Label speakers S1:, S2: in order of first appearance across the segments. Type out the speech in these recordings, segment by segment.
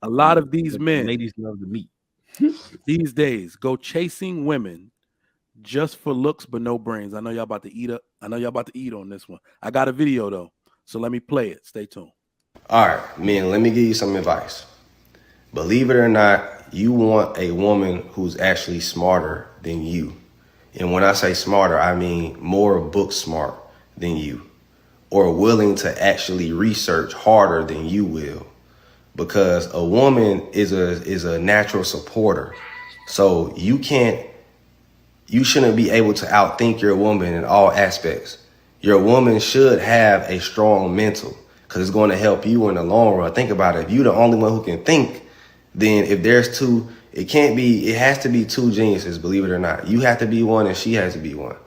S1: A lot of these
S2: the
S1: men
S2: ladies love the meat.
S1: these days go chasing women just for looks but no brains. I know y'all about to eat up. I know y'all about to eat on this one. I got a video though, so let me play it. Stay tuned.
S3: All right, men, let me give you some advice. Believe it or not, you want a woman who's actually smarter than you. And when I say smarter, I mean more book smart than you, or willing to actually research harder than you will. Because a woman is a natural supporter. So you shouldn't be able to outthink your woman in all aspects. Your woman should have a strong mental because it's going to help you in the long run. Think about it. If you're the only one who can think, then if there's two, it has to be two geniuses, believe it or not. You have to be one and she has to be one.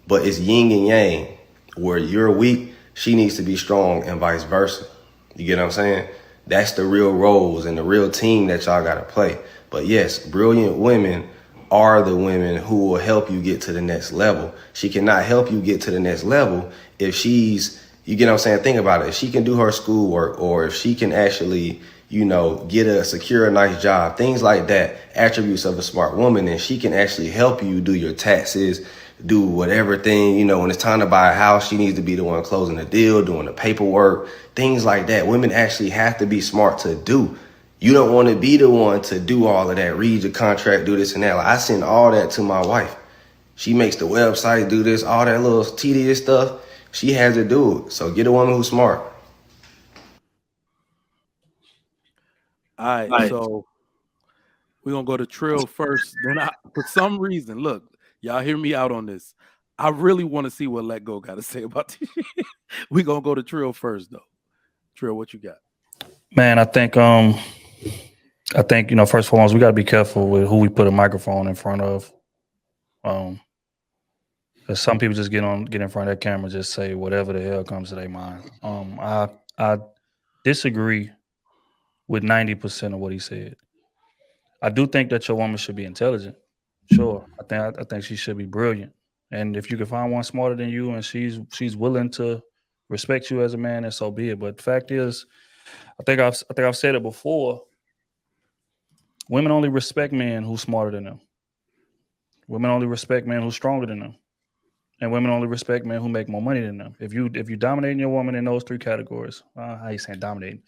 S3: But it's yin and yang. Where you're weak, she needs to be strong and vice versa. You get what I'm saying? That's the real roles and the real team that y'all got to play. But yes, brilliant women are the women who will help you get to the next level. She cannot help you get to the next level if you get what I'm saying? Think about it. If she can do her schoolwork, or if she can actually, secure a nice job, things like that, attributes of a smart woman, and she can actually help you do your taxes, do whatever thing, when it's time to buy a house, she needs to be the one closing the deal, doing the paperwork, things like that. Women actually have to be smart to do. You don't want to be the one to do all of that, read your contract, do this and that. Like, I send all that to my wife. She makes the website, do this, all that little tedious stuff. She has to do it. So get a woman who's smart.
S1: All right, so we're gonna go to Trill first. Then for some reason, look, y'all hear me out on this. I really want to see what Let Go got to say about this. We're gonna go to Trill first, though. Trill, what you got?
S4: Man, I think first and foremost, we got to be careful with who we put a microphone in front of. Cause some people just get in front of that camera, just say whatever the hell comes to their mind. I disagree with 90% of what he said. I do think that your woman should be intelligent. Sure, I think she should be brilliant. And if you can find one smarter than you, and she's willing to respect you as a man, then so be it. But the fact is, I think I've said it before. Women only respect men who's smarter than them. Women only respect men who's stronger than them. And women only respect men who make more money than them. If you dominating your woman in those three categories, how you saying dominating?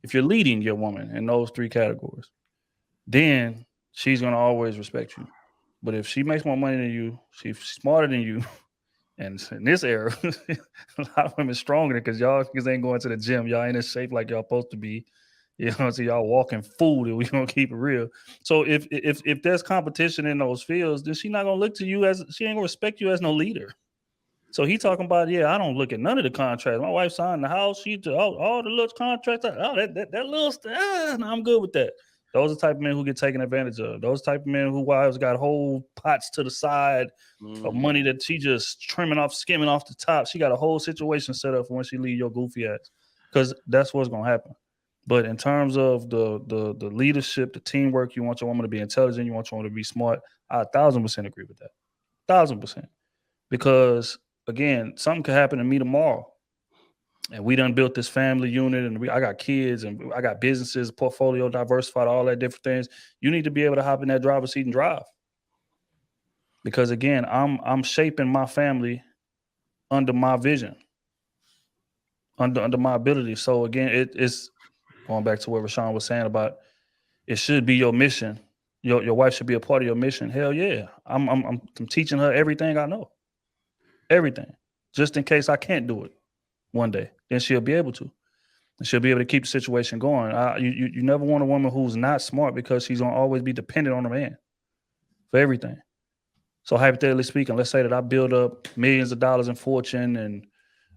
S4: If you're leading your woman in those three categories, then she's gonna always respect you. But if she makes more money than you, she's smarter than you, and in this era, a lot of women stronger because y'all ain't going to the gym, y'all ain't in shape like y'all supposed to be. So y'all walking food, and we gonna keep it real. So if there's competition in those fields, then she not gonna look to you she ain't gonna respect you as no leader. So he talking about, I don't look at none of the contracts. My wife signed the house, she all the little contracts. That little stuff. No, I'm good with that. Those are the type of men who get taken advantage of. Those type of men who wives got whole pots to the side of money that she just skimming off the top. She got a whole situation set up for when she leave your goofy ass, because that's what's gonna happen. But in terms of the leadership, the teamwork, you want your woman to be intelligent, you want your woman to be smart. I 1,000% agree with that. 1,000%. Because again, something could happen to me tomorrow, and we done built this family unit, and I got kids, and I got businesses, portfolio diversified, all that different things. You need to be able to hop in that driver's seat and drive. Because again, I'm shaping my family under my vision, under my ability. So again, it's going back to what Rashawn was saying about it should be your mission. Your wife should be a part of your mission. Hell yeah. I'm teaching her everything I know. Everything. Just in case I can't do it one day. Then she'll be able to. And she'll be able to keep the situation going. You never want a woman who's not smart, because she's gonna always be dependent on a man for everything. So hypothetically speaking, let's say that I build up millions of dollars in fortune and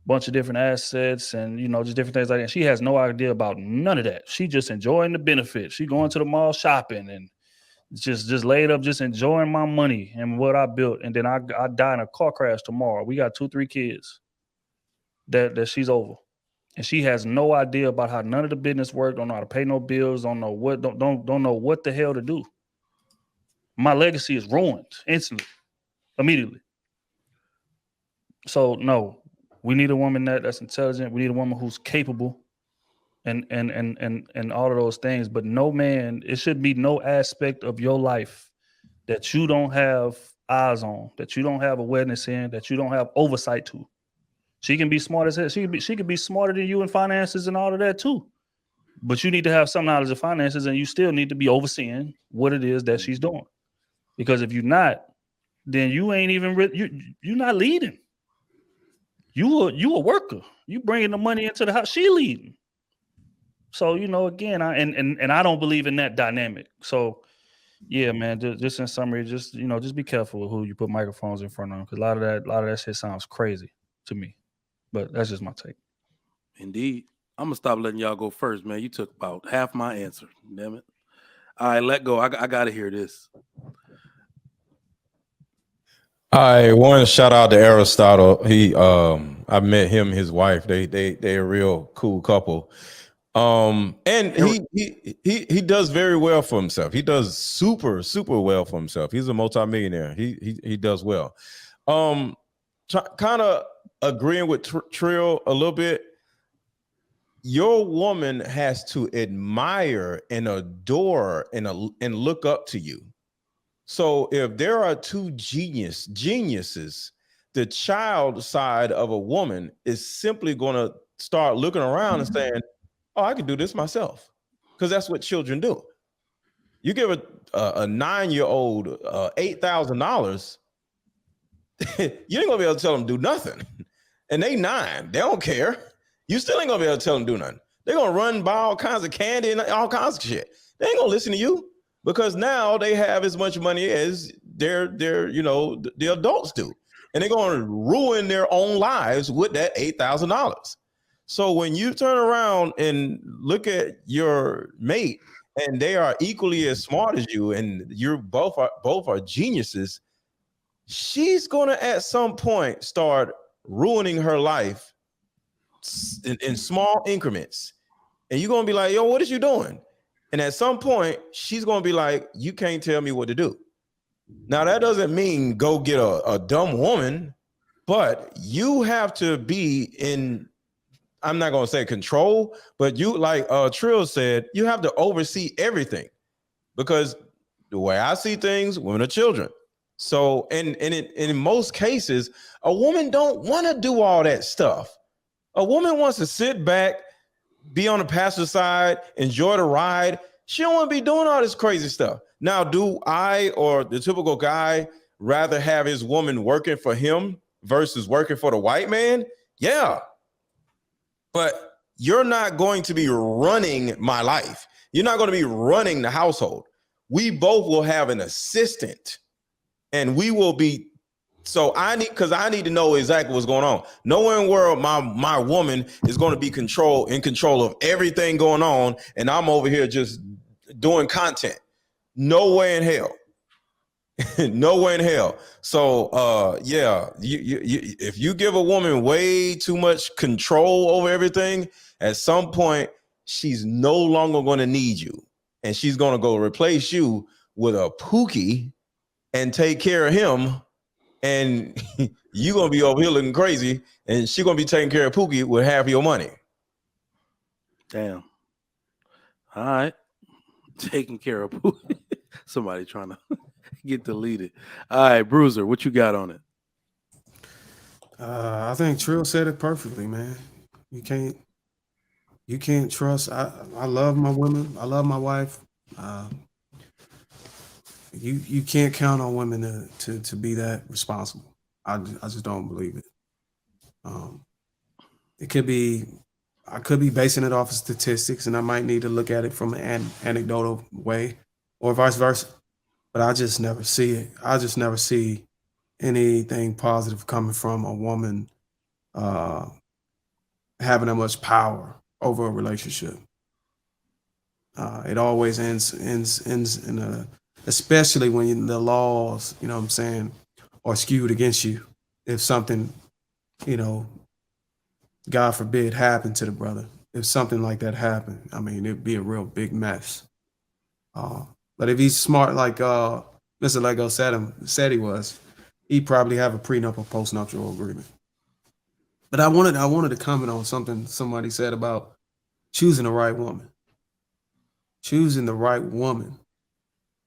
S4: bunch of different assets and, just different things like that. She has no idea about none of that. She just enjoying the benefits. She going to the mall shopping and just laid up, just enjoying my money and what I built. And then I die in a car crash tomorrow. We got 2-3 kids that she's over. And she has no idea about how none of the business work, don't know how to pay no bills, don't know what the hell to do. My legacy is ruined instantly, immediately. So no. We need a woman that's intelligent. We need a woman who's capable. and all of those things. But no man, it should be no aspect of your life that you don't have eyes on, that you don't have awareness in, that you don't have oversight to. She can be smart as hell. She could be smarter than you in finances and all of that too. But you need to have some knowledge of finances, and you still need to be overseeing what it is that she's doing. Because if you're not, then you ain't even you're not leading. You a worker. You bringing the money into the house. She leading. So again, I don't believe in that dynamic. So yeah, man. Just in summary, just be careful with who you put microphones in front of, because a lot of that shit sounds crazy to me. But that's just my take.
S1: Indeed. I'm gonna stop letting y'all go first, man. You took about half my answer. Damn it. All right, let go. I gotta hear this.
S2: I want to shout out to Aristotle. I met him, his wife. They a real cool couple. And he does very well for himself. He does super well for himself. He's a multimillionaire. He does well. Kind of agreeing with Trill a little bit. Your woman has to admire and adore and look up to you. So if there are two geniuses, the child side of a woman is simply going to start looking around and saying, "Oh, I can do this myself," because that's what children do. You give a 9-year-old $8,000, you ain't gonna be able to tell them do nothing. And they 9, they don't care. You still ain't gonna be able to tell them do nothing. They're gonna run buy all kinds of candy and all kinds of shit. They ain't gonna listen to you. Because now they have as much money as the adults do. And they're going to ruin their own lives with that $8,000. So when you turn around and look at your mate and they are equally as smart as you and you're both are geniuses, she's going to at some point start ruining her life in small increments. And you're going to be like, "Yo, what is you doing?" And at some point, she's going to be like, "You can't tell me what to do." Now, that doesn't mean go get a dumb woman, but you have to be in, I'm not going to say control, but you, like Trill said, you have to oversee everything. Because the way I see things, women are children. So, and in most cases, a woman don't want to do all that stuff. A woman wants to sit back, be on the passenger side, enjoy the ride. She don't want to be doing all this crazy stuff. Now, do I or the typical guy rather have his woman working for him versus working for the white man? Yeah. But you're not going to be running my life. You're not going to be running the household. We both will have an assistant, and we will be. So I need to know exactly what's going on. Nowhere in the world my woman is going to be in control of everything going on, and I'm over here just doing content. No way in hell. No way in hell. So yeah, you if you give a woman way too much control over everything, at some point she's no longer going to need you, and she's going to go replace you with a Pookie and take care of him. And you're going to be over here looking crazy, and she's going to be taking care of Pookie with half your money.
S1: Damn. All right. Taking care of Pookie. Somebody trying to get deleted. All right, Bruiser, what you got on it?
S5: I think Trill said it perfectly, man. You can't trust. I love my women. I love my wife. You can't count on women to be that responsible. I just don't believe it. It could be, I could be basing it off of statistics, and I might need to look at it from an anecdotal way, or vice versa. But I just never see it. I just never see anything positive coming from a woman having that much power over a relationship. It always ends in a, especially when the laws, you know what I'm saying, are skewed against you. If something, God forbid, happened to the brother, if something like that happened, I mean, it'd be a real big mess. But if he's smart, like Mr. Lego said he was, he'd probably have a prenup or postnuptial agreement. But I wanted to comment on something somebody said about choosing the right woman. Choosing the right woman.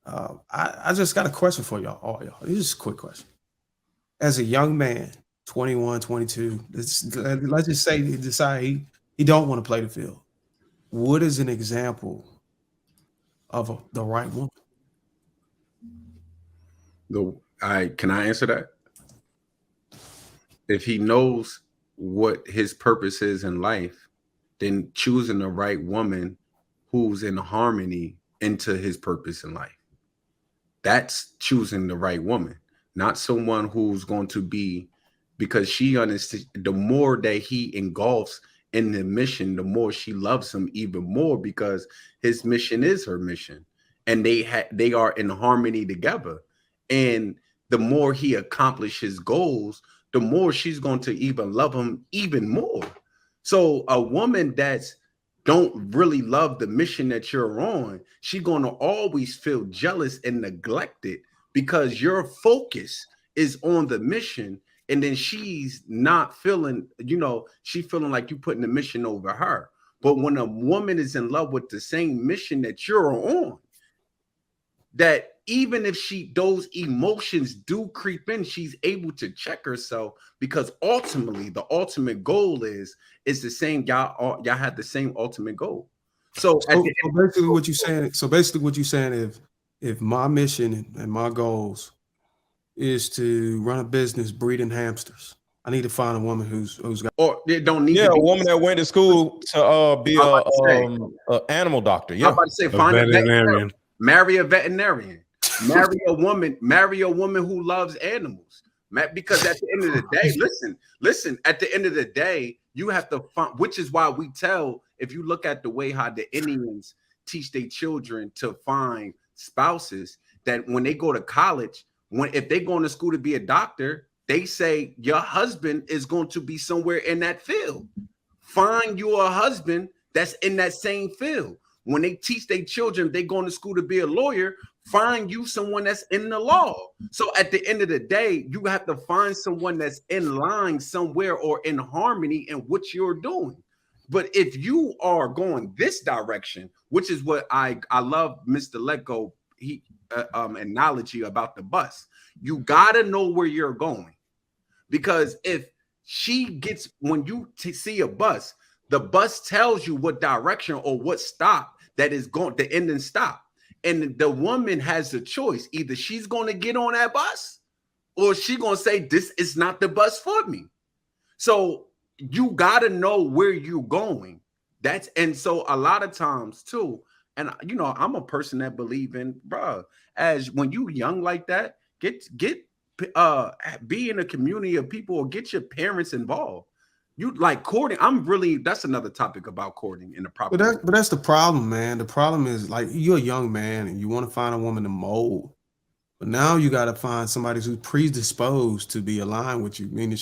S5: I just got a question for y'all, all y'all. It's just a quick question. As a young man, 21, 22, let's just say he decide he don't want to play the field. What is an example of the right woman?
S6: Can I answer that? If he knows what his purpose is in life, then choosing the right woman who's in harmony into his purpose in life. That's choosing the right woman, not someone who's going to be, because she understands. The more that he engulfs in the mission, the more she loves him even more, because his mission is her mission, and they are in harmony together. And the more he accomplishes goals, the more she's going to even love him even more. So a woman that's don't really love the mission that you're on, she's going to always feel jealous and neglected because your focus is on the mission. And then she's not feeling, she feeling like you putting the mission over her. But when a woman is in love with the same mission that you're on, that even if those emotions do creep in, she's able to check herself, because ultimately the ultimate goal is the same. Y'all have the same ultimate goal. So
S5: basically what you're saying, if my mission and my goals is to run a business breeding hamsters, I need to find a woman who's got,
S6: or they don't need
S2: Yeah,
S6: to
S2: a woman that went to school to be a animal doctor. Yeah,
S6: I'm about to say, find a
S7: veterinarian.
S6: Marry a veterinarian. Marry a woman who loves animals. Because at the end of the day, listen, at the end of the day, you have to find, which is why we tell, if you look at the way how the Indians teach their children to find spouses, that when they go to college, if they go to school to be a doctor, they say your husband is going to be somewhere in that field. Find you a husband that's in that same field. When they teach their children, they going to school to be a lawyer, find you someone that's in the law. So at the end of the day, you have to find someone that's in line somewhere or in harmony in what you're doing. But if you are going this direction, which is what I love Mr. Letgo, analogy about the bus, you got to know where you're going. Because if when you see a bus, the bus tells you what direction or what stop that is going, the end and stop. And the woman has the choice. Either she's going to get on that bus or she's going to say, this is not the bus for me. So you got to know where you're going. And so a lot of times too, and I'm a person that believe in, as when you young like that, be in a community of people or get your parents involved. You like courting. That's another topic about courting in the proper.
S5: But that's the problem, man. The problem is, like, you're a young man and you want to find a woman to mold, but now you got to find somebody who's predisposed to be aligned with you. Meaning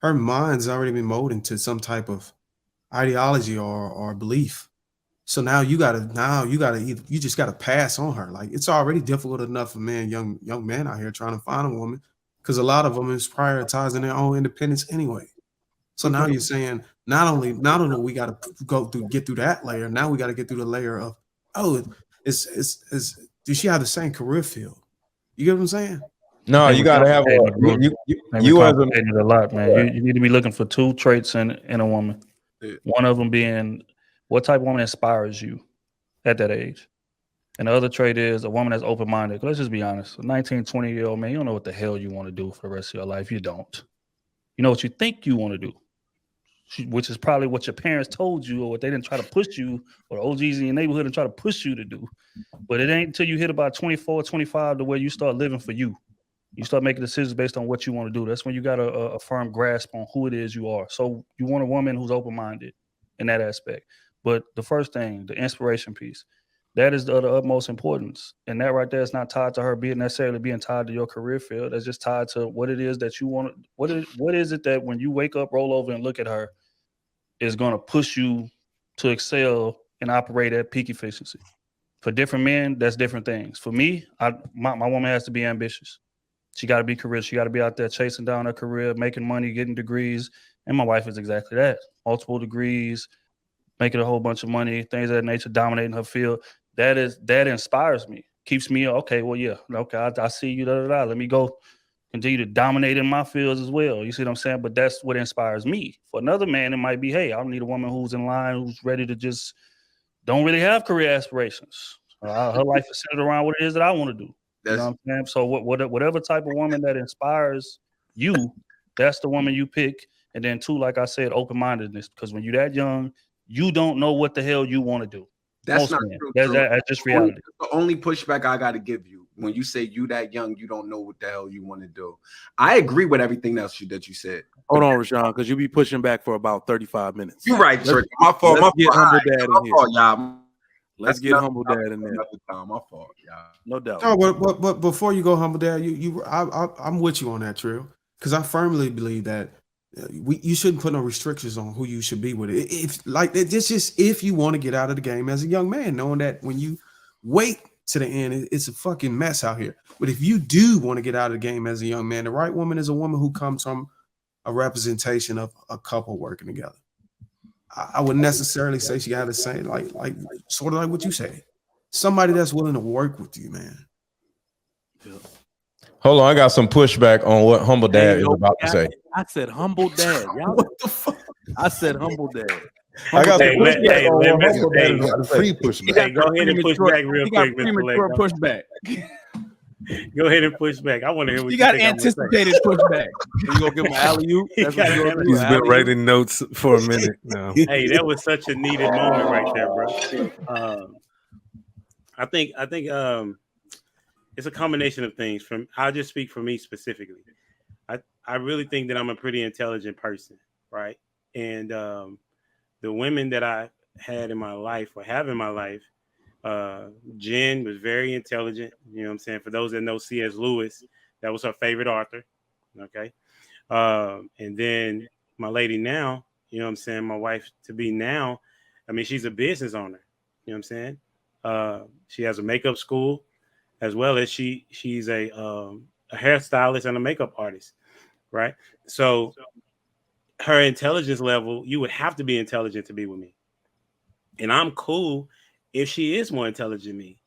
S5: her mind's already been molded to some type of ideology or belief. So now you just gotta pass on her. Like, it's already difficult enough for young men out here trying to find a woman, because a lot of them is prioritizing their own independence anyway. So now you're saying not only we got to get through that layer, now we got to get through the layer of, does she have the same career field? You get what I'm saying?
S2: No, you got to have you as
S4: a lot, man. You need to be looking for two traits in a woman. One of them being, what type of woman inspires you at that age? And the other trait is a woman that's open-minded. Let's just be honest. A 19, 20-year-old man, you don't know what the hell you want to do for the rest of your life. You don't. You know what you think you want to do, which is probably what your parents told you or what they didn't try to push you, or OGs in your neighborhood and try to push you to do. But it ain't until you hit about 24, 25 to where you start living for you. You start making decisions based on what you want to do. That's when you got a firm grasp on who it is you are. So you want a woman who's open-minded in that aspect. But the first thing, the inspiration piece, that is the utmost importance. And that right there is not tied to her necessarily being tied to your career field. That's just tied to what it is that you want. What is it that when you wake up, roll over and look at her is going to push you to excel and operate at peak efficiency? For different men, that's different things. For me, my woman has to be ambitious. She got to be career. She got to be out there chasing down her career, making money, getting degrees. And my wife is exactly that. Multiple degrees, making a whole bunch of money, things of that nature, dominating her field. That inspires me, keeps me okay. Well, yeah, okay, I see you. Let me go continue to dominate in my fields as well. You see what I'm saying? But that's what inspires me. For another man, it might be, hey, I need a woman who's in line, who's ready to just don't really have career aspirations. Her life is centered around what it is that I want to do. You know what I'm saying? So whatever type of woman that inspires you, that's the woman you pick. And then two, like I said, open-mindedness. Because when you're that young, you don't know what the hell you want to do.
S6: That's not true.
S4: That's just reality.
S6: The only pushback I got to give you when you say you that young, you don't know what the hell you want to do. I agree with everything else that you said.
S1: Hold on, Rashawn, because you be pushing back for about 35 minutes.
S6: You're right, Trick. My fault.
S1: Let's get Humble Dad in here.
S6: Y'all.
S1: Let's get Humble Dad in there.
S6: My fault, y'all.
S1: No doubt.
S5: No, but before you go, Humble Dad, I'm with you on that, Trill, because I firmly believe that you shouldn't put no restrictions on who you should be with it. If you want to get out of the game as a young man, knowing that when you wait to the end, it's a fucking mess out here. But if you do want to get out of the game as a young man, the right woman is a woman who comes from a representation of a couple working together. I wouldn't necessarily say she got to say like sort of like what you say. Somebody that's willing to work with you, man.
S1: Yeah.
S2: Hold on, I got some pushback on what Humble Dad is about to say.
S1: I said Humble Dad. Y'all,
S5: What the fuck?
S1: I said Humble Dad.
S2: I got some pushback on what
S7: let me-
S2: Humble Dad is about to say.
S7: Free pushback.
S8: Hey, go ahead and push back real
S7: You got
S8: quick, Mr.
S7: premature
S8: Lego.
S7: pushback.
S8: Go ahead and push back. I want to hear what
S7: You
S8: you
S7: got
S8: think I'm gonna say.
S7: anticipated pushback.
S1: You gonna give him an alley-oop? That's what you gonna do,
S7: He's
S1: an
S7: been
S1: alley-oop?
S7: writing notes for a minute now.
S8: Hey, that was such a needed moment right there, bro. I think it's a combination of things. I'll just speak for me specifically. I really think that I'm a pretty intelligent person, right? And the women that I had in my life or have in my life, Jen was very intelligent. You know what I'm saying? For those that know C.S. Lewis, that was her favorite author. Okay. And then my lady now, you know what I'm saying? My wife to be now, I mean, she's a business owner. You know what I'm saying? She has a makeup school, as well as she's a hairstylist and a makeup artist, right? So her intelligence level, you would have to be intelligent to be with me. And I'm cool if she is more intelligent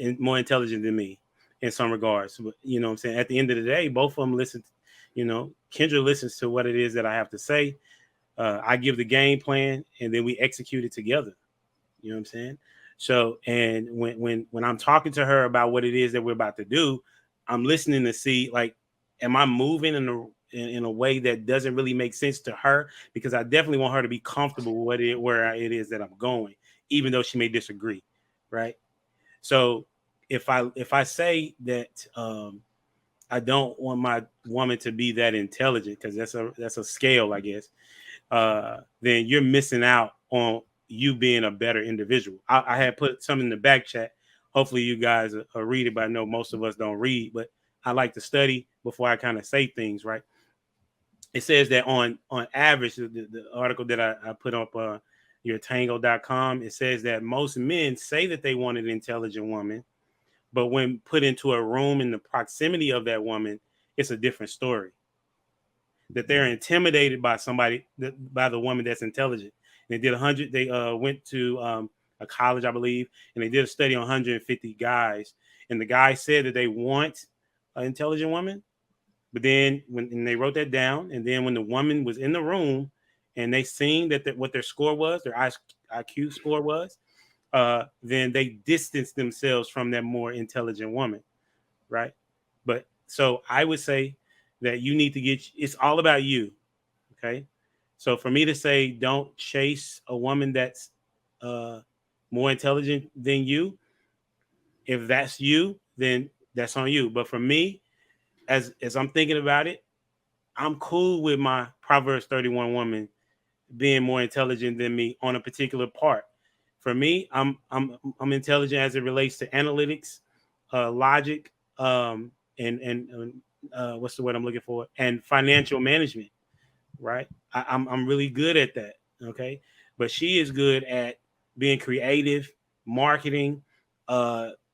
S8: than me in some regards. You know what I'm saying? At the end of the day, both of them listen, Kendra listens to what it is that I have to say. I give the game plan and then we execute it together. You know what I'm saying? So, and when I'm talking to her about what it is that we're about to do, I'm listening to see, like, am I moving in a way that doesn't really make sense to her? Because I definitely want her to be comfortable with where it is that I'm going, even though she may disagree, right? So if I say that I don't want my woman to be that intelligent, because that's a scale, I guess, then you're missing out on you being a better individual. I had put some in the back chat. Hopefully you guys are read it, but I know most of us don't read, but I like to study before I kind of say things, right? It says that on average, the article that I put up yourtango.com, it says that most men say that they want an intelligent woman, but when put into a room in the proximity of that woman, it's a different story. That they're intimidated by by the woman that's intelligent. And they went to a college, I believe, and they did a study on 150 guys. And the guys said that they want an intelligent woman. But then when they wrote that down, and then when the woman was in the room and they seen that what their score was, their IQ score was, then they distanced themselves from that more intelligent woman, right? But so I would say that you need to it's all about you, okay? So for me to say don't chase a woman that's more intelligent than you, if that's you, then that's on you. But for me, as I'm thinking about it, I'm cool with my Proverbs 31 woman being more intelligent than me on a particular part. For me, I'm intelligent as it relates to analytics, logic, and what's the word I'm looking for? And financial management, right? I'm really good at that. Okay. But she is good at being creative, marketing,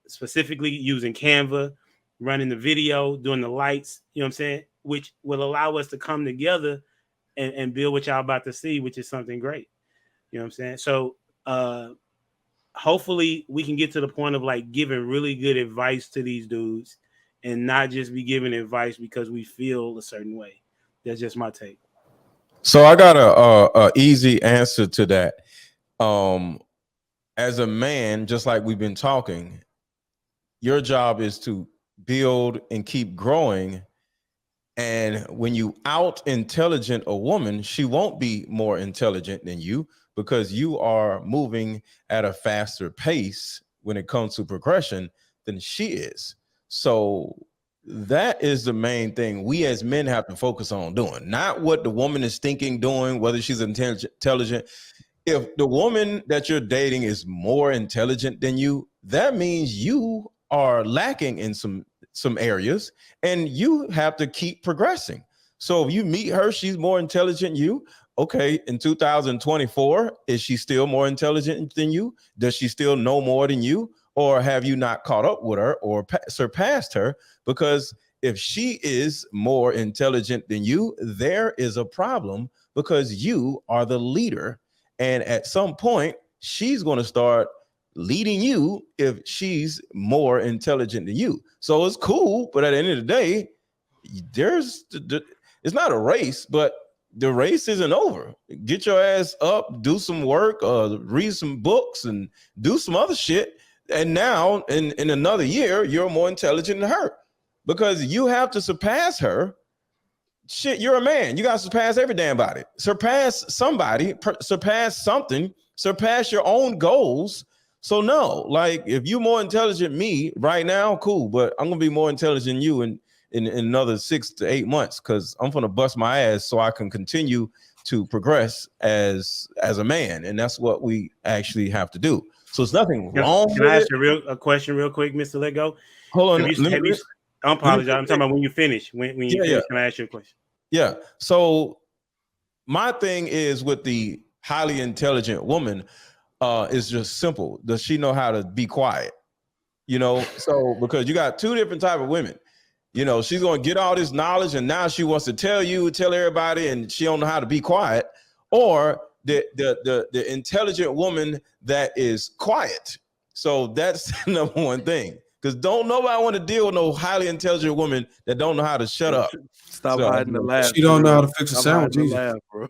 S8: specifically using Canva, running the video, doing the lights, you know what I'm saying? Which will allow us to come together and build what y'all about to see, which is something great. You know what I'm saying? So hopefully we can get to the point of like giving really good advice to these dudes and not just be giving advice because we feel a certain way. That's just my take.
S2: So I got a easy answer to that. As a man, just like we've been talking, your job is to build and keep growing. And when you out intelligent a woman, she won't be more intelligent than you because you are moving at a faster pace when it comes to progression than she is. So that is the main thing we as men have to focus on doing, not what the woman is thinking, doing, whether she's intelligent. If the woman that you're dating is more intelligent than you, that means you are lacking in some areas and you have to keep progressing. So if you meet her, she's more intelligent than you. Okay, in 2024, is she still more intelligent than you? Does she still know more than you? Or have you not caught up with her or surpassed her? Because if she is more intelligent than you, there is a problem because you are the leader. And at some point, she's going to start leading you if she's more intelligent than you. So it's cool, but at the end of the day, it's not a race, but the race isn't over. Get your ass up, do some work, read some books, and do some other shit. And now, in another year, you're more intelligent than her because you have to surpass her. Shit, you're a man. You got to surpass every damn body. Surpass somebody, surpass something, surpass your own goals. So no, like if you're more intelligent than me right now, cool. But I'm gonna be more intelligent than you in another 6 to 8 months because I'm gonna bust my ass so I can continue to progress as a man, and that's what we actually have to do. So it's nothing wrong.
S8: Can I ask you a question real quick, Mr. Lego?
S2: Hold on.
S8: I apologize. I'm talking about when you finish. When you finish, can I ask you a question?
S2: Yeah. So my thing is with the highly intelligent woman is just simple. Does she know how to be quiet? You know, so because you got two different type of women. You know, she's going to get all this knowledge and now she wants to tell everybody and she don't know how to be quiet. Or the intelligent woman that is quiet. So that's the number one thing. Because don't nobody want to deal with no highly intelligent woman that don't know how to shut up.
S1: Stop hiding the laugh.
S5: She don't know how to fix a
S1: Stop
S5: sandwich
S1: hiding the
S5: either.
S1: laugh, bro.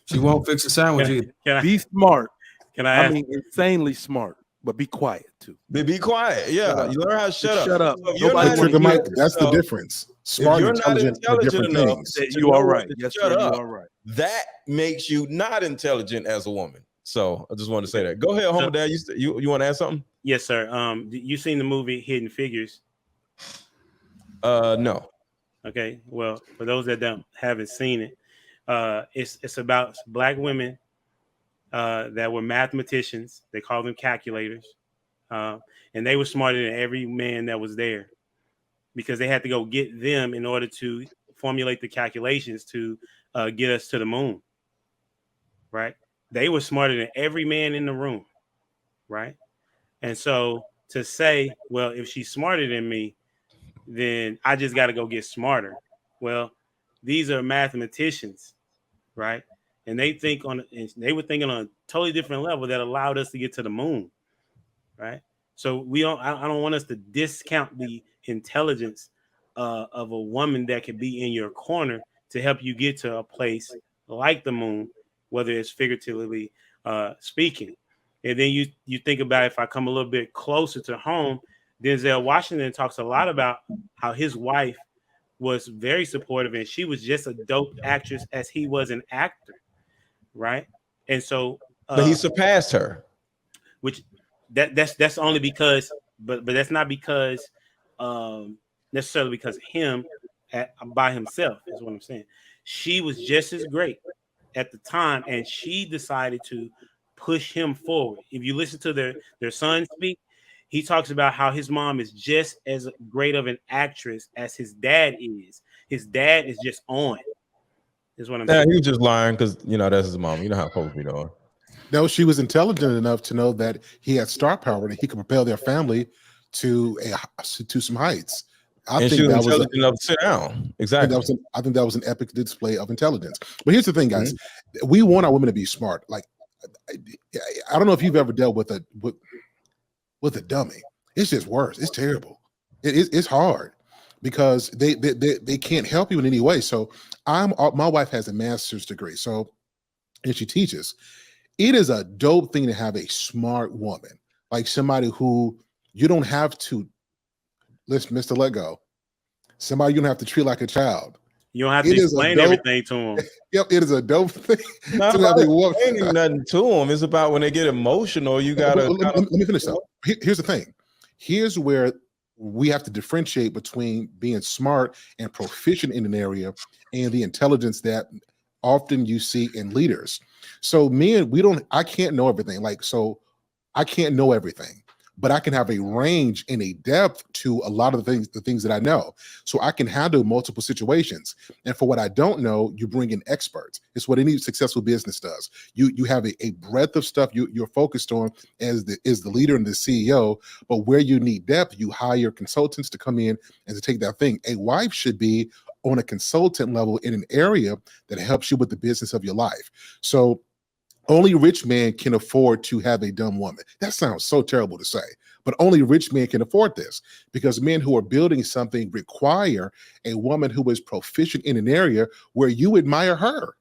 S5: She won't fix a sandwich either.
S1: Be smart.
S8: I
S1: mean, insanely smart, but be quiet too.
S2: Be quiet. Yeah, you learn how to shut up.
S1: Shut up.
S2: So
S1: Nobody
S9: Trigger Mike, that's the difference. Smart and intelligent are different things.
S1: You are right. Yes, sir, you are right.
S2: That makes you not intelligent as a woman. So I just want to say that. Go ahead, Homer Dad. You want to add something?
S8: Yes, sir. You seen the movie Hidden Figures?
S2: No.
S8: Okay. Well, for those that haven't seen it, it's about black women that were mathematicians. They call them calculators, and they were smarter than every man that was there because they had to go get them in order to formulate the calculations to get us to the moon. Right? They were smarter than every man in the room. Right? And so to say, well, if she's smarter than me, then I just got to go get smarter. Well, these are mathematicians, right? And they were thinking on a totally different level that allowed us to get to the moon, right? So I don't want us to discount the intelligence of a woman that could be in your corner to help you get to a place like the moon, whether it's figuratively speaking. And then you think about if I come a little bit closer to home, Denzel Washington talks a lot about how his wife was very supportive and she was just a dope actress as he was an actor, right? And so,
S2: but he surpassed her,
S8: which that's only because, but that's not because necessarily because of him by himself is what I'm saying. She was just as great at the time, and she decided to push him forward. If you listen to their son speak, he talks about how his mom is just as great of an actress as his dad is. His dad is just on. Is what I'm saying.
S2: He was just lying because that's his mom. You know how folks be doing.
S9: No, she was intelligent enough to know that he had star power and he could propel their family to some heights.
S2: I think that was enough to sit down. Exactly.
S9: I think that was an epic display of intelligence. But here's the thing, guys. We want our women to be smart. Like I don't know if you've ever dealt with a dummy. It's just worse. It's terrible. It's hard because they can't help you in any way. So my wife has a master's degree, and she teaches. It is a dope thing to have a smart woman, like somebody who you don't have to Mr. Let Go. Somebody you don't have to treat like a child.
S8: You don't have to explain everything to them.
S9: Yep, it is a dope thing.
S2: Not about explaining nothing to them. It's about when they get emotional, you gotta.
S9: Let me finish though. Here's the thing. Here's where we have to differentiate between being smart and proficient in an area and the intelligence that often you see in leaders. So I can't know everything. I can't know everything, but I can have a range and a depth to a lot of the things that I know. So I can handle multiple situations. And for what I don't know, you bring in experts. It's what any successful business does. You have a breadth of stuff you're focused on as the leader and the CEO, but where you need depth, you hire consultants to come in and to take that thing. A wife should be on a consultant level in an area that helps you with the business of your life. So only rich men can afford to have a dumb woman. That sounds so terrible to say, but only rich men can afford this because men who are building something require a woman who is proficient in an area where you admire her,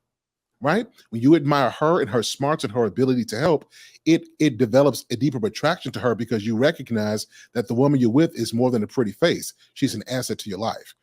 S9: right? When you admire her and her smarts and her ability to help, it develops a deeper attraction to her because you recognize that the woman you're with is more than a pretty face. She's an asset to your life.